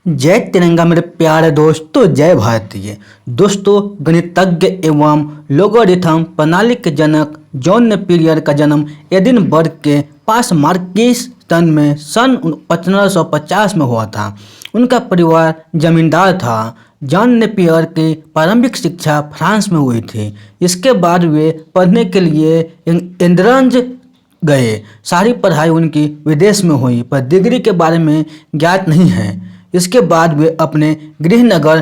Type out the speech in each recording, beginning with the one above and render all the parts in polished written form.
जय तिरंगा मेरे प्यारे दोस्तों, जय भारतीय दोस्तों। गणितज्ञ एवं लोगारिथम प्रणाली के जनक जॉन नेपियर का जन्म एडिनबर्ग के पास मार्किस्टन में सन 1550 में हुआ था। उनका परिवार जमींदार था। जॉन नेपियर की प्रारंभिक शिक्षा फ्रांस में हुई थी। इसके बाद वे पढ़ने के लिए इंग्लैंड गए। सारी पढ़ाई उनकी विदेश में हुई, पर डिग्री के बारे में ज्ञात नहीं है। इसके बाद वे अपने गृहनगर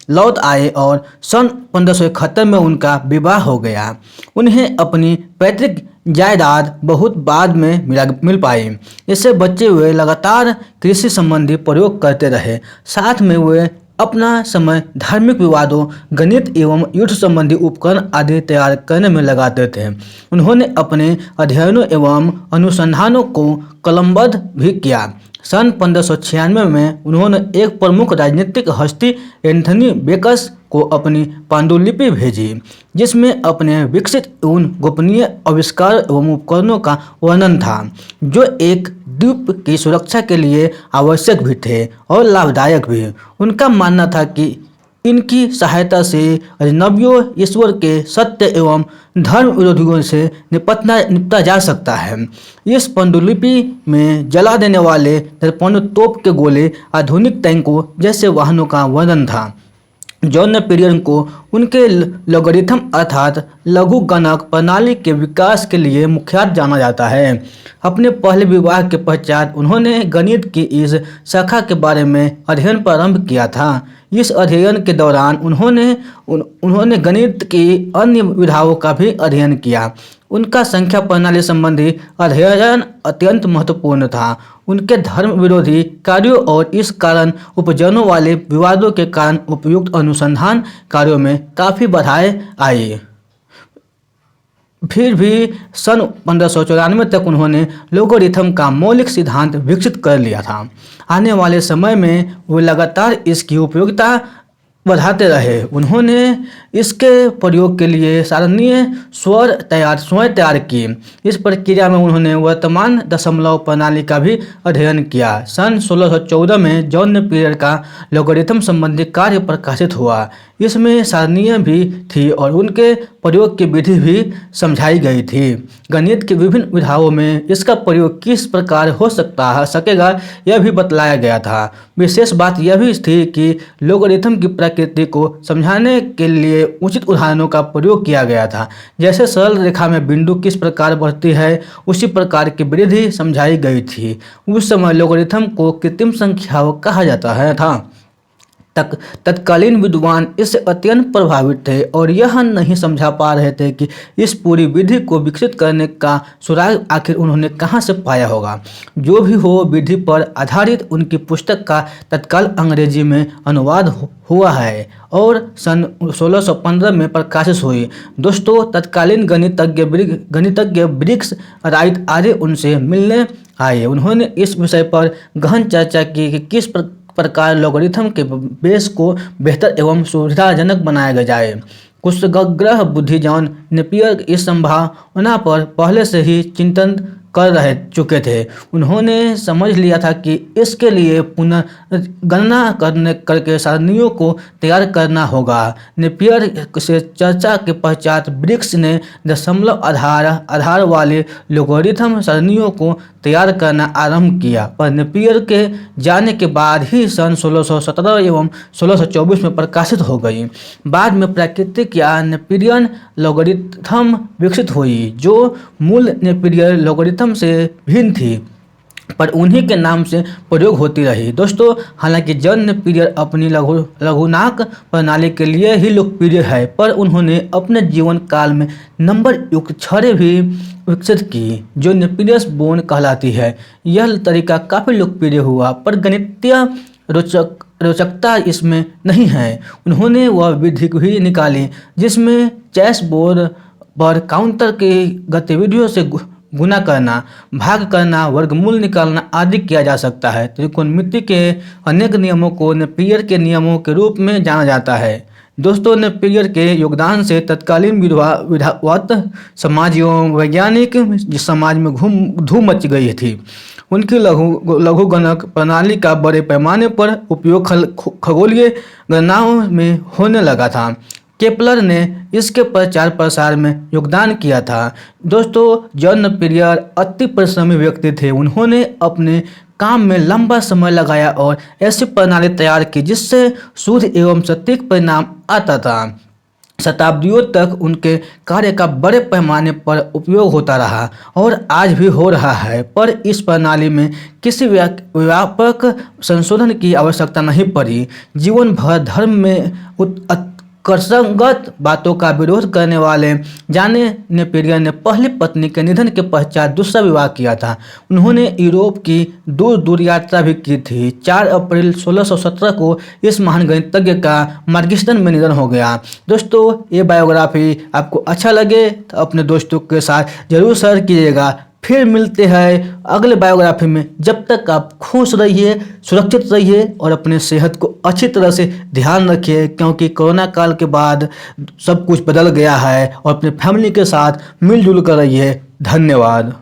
लौट आए और सन 1571 में उनका विवाह हो गया। उन्हें अपनी पैतृक जायदाद बहुत बाद में मिल पाई। इससे बचे हुए लगातार कृषि संबंधी प्रयोग करते रहे। साथ में वे अपना समय धार्मिक विवादों, गणित एवं युद्ध संबंधी उपकरण आदि तैयार करने में लगाते थे। उन्होंने अपने अध्ययनों एवं अनुसंधानों को कलमबद्ध भी किया। सन 1596 में उन्होंने एक प्रमुख राजनीतिक हस्ती एंथनी बेकस को अपनी पांडुलिपि भेजी, जिसमें अपने विकसित एवं गोपनीय आविष्कार एवं उपकरणों का वर्णन था, जो एक द्वीप की सुरक्षा के लिए आवश्यक भी थे और लाभदायक भी। उनका मानना था कि इनकी सहायता से अजनबियों, ईश्वर के सत्य एवं धर्म विरोधियों से निपटा जा सकता है। इस पांडुलिपि में जला देने वाले दर्पणों, तोप के गोले, आधुनिक टैंकों जैसे वाहनों का वर्णन था। जॉन नेपियर को उनके लोगरिथम अर्थात लघु गणक प्रणाली के विकास के लिए मुख्यतः जाना जाता है। अपने पहले विवाह के पश्चात उन्होंने गणित की इस शाखा के बारे में अध्ययन प्रारंभ किया था। इस अध्ययन के दौरान उन्होंने गणित की अन्य विधाओं का भी अध्ययन किया। उनका संख्या प्रणाली संबंधी अध्ययन अत्यंत महत्वपूर्ण था। उनके धर्म विरोधी कार्यों और इस कारण उपजने वाले विवादों के कारण उपयुक्त अनुसंधान कार्यों में काफ़ी बाधाएं आई। फिर भी सन 1594 तक उन्होंने लोगरिथम का मौलिक सिद्धांत विकसित कर लिया था। आने वाले समय में वो लगातार इसकी उपयोगिता बढ़ाते रहे। उन्होंने इसके प्रयोग के लिए सारणीय स्वयं तैयार की। इस प्रक्रिया में उन्होंने वर्तमान दशमलव प्रणाली का भी अध्ययन किया। सन 1614 में जॉन नेपियर का लोगरिथम संबंधी कार्य प्रकाशित हुआ। इसमें सारणियाँ भी थी और उनके प्रयोग की विधि भी समझाई गई थी। गणित की विभिन्न विधाओं में इसका प्रयोग किस प्रकार हो सकेगा यह भी बतलाया गया था। विशेष बात यह भी थी कि लोगरिथम की प्रकृति को समझाने के लिए उचित उदाहरणों का प्रयोग किया गया था। जैसे सरल रेखा में बिंदु किस प्रकार बढ़ती है, उसी प्रकार की वृद्धि समझाई गई थी। उस समय लोगरिथम को कृत्रिम संख्याओं कहा जाता था। तत्कालीन विद्वान इससे अत्यंत प्रभावित थे और यह नहीं समझा पा रहे थे कि इस पूरी विधि को विकसित करने का सुराग आखिर उन्होंने कहाँ से पाया होगा। जो भी हो, विधि पर आधारित उनकी पुस्तक का तत्काल अंग्रेजी में अनुवाद हुआ है और सन 1615 में प्रकाशित हुई। दोस्तों, तत्कालीन गणितज्ञ ब्रिग्स राइट आर्य उनसे मिलने आए। उन्होंने इस विषय पर गहन चर्चा की कि किस प्रकार लोगरिथम के बेस को बेहतर एवं सुविधाजनक बनाया जाए। कुशग्रह बुद्धि जॉन नेपियर इस संभावना पर पहले से ही चिंतन कर चुके थे। उन्होंने समझ लिया था कि इसके लिए पुनर्गणना करके सारणियों को तैयार करना होगा। नेपियर से चर्चा के पश्चात ब्रिग्स ने दशमलव आधार वाले लोगरिथम सारणियों को तैयार करना आरंभ किया, पर नेपियर के जाने के बाद ही सन 1617 एवं 1624 में प्रकाशित हो गई। बाद में प्राकृतिक या नेपियरियन लोगरिथम विकसित हुई, जो मूल नेपियर लोगरिथम से भिन्न थी, पर उन्हीं के नाम से प्रयोग होती रही। दोस्तों, हालांकि जॉन नेपियर अपनी लघुगणक प्रणाली के लिए ही लोकप्रिय है, पर उन्होंने अपने जीवन काल में नंबर युक्त छड़ें भी विकसित की, जो नेपियर्स बोन कहलाती है। यह तरीका काफ़ी लोकप्रिय हुआ, पर गणितीय रोचकता इसमें नहीं है। उन्होंने वह विधि भी निकाली जिसमें चेस बोर्ड पर काउंटर की गतिविधियों से गुणा करना, भाग करना, वर्गमूल निकालना आदि किया जा सकता है। त्रिकोणमिति के अनेक नियमों को नेपियर के नियमों के रूप में जाना जाता है। दोस्तों, नेपियर के योगदान से तत्कालीन विद्वत समाज एवं वैज्ञानिक समाज में धूम मच गई थी। उनकी लघुगणक प्रणाली का बड़े पैमाने पर उपयोग खगोलीय गणनाओं में होने लगा था। केपलर ने इसके प्रचार प्रसार में योगदान किया था। दोस्तों, जॉन नेपियर अति परिश्रमी व्यक्ति थे। उन्होंने अपने काम में लंबा समय लगाया और ऐसी प्रणाली तैयार की जिससे शुद्ध एवं सटीक परिणाम आता था। शताब्दियों तक उनके कार्य का बड़े पैमाने पर उपयोग होता रहा और आज भी हो रहा है, पर इस प्रणाली में किसी व्यापक संशोधन की आवश्यकता नहीं पड़ी। जीवन भर धर्म में कर्षगत बातों का विरोध करने वाले जाने नेपियर ने पहली पत्नी के निधन के पश्चात दूसरा विवाह किया था। उन्होंने यूरोप की दूर दूर यात्रा भी की थी। 4 अप्रैल 1617 को इस महान गणितज्ञ का मार्गिस्टन में निधन हो गया। दोस्तों, ये बायोग्राफी आपको अच्छा लगे तो अपने दोस्तों के साथ जरूर शेयर कीजिएगा। फिर मिलते हैं अगले बायोग्राफी में। जब तक आप खुश रहिए, सुरक्षित रहिए और अपने सेहत को अच्छी तरह से ध्यान रखिए, क्योंकि कोरोना काल के बाद सब कुछ बदल गया है। और अपने फैमिली के साथ मिलजुल कर रहिए। धन्यवाद।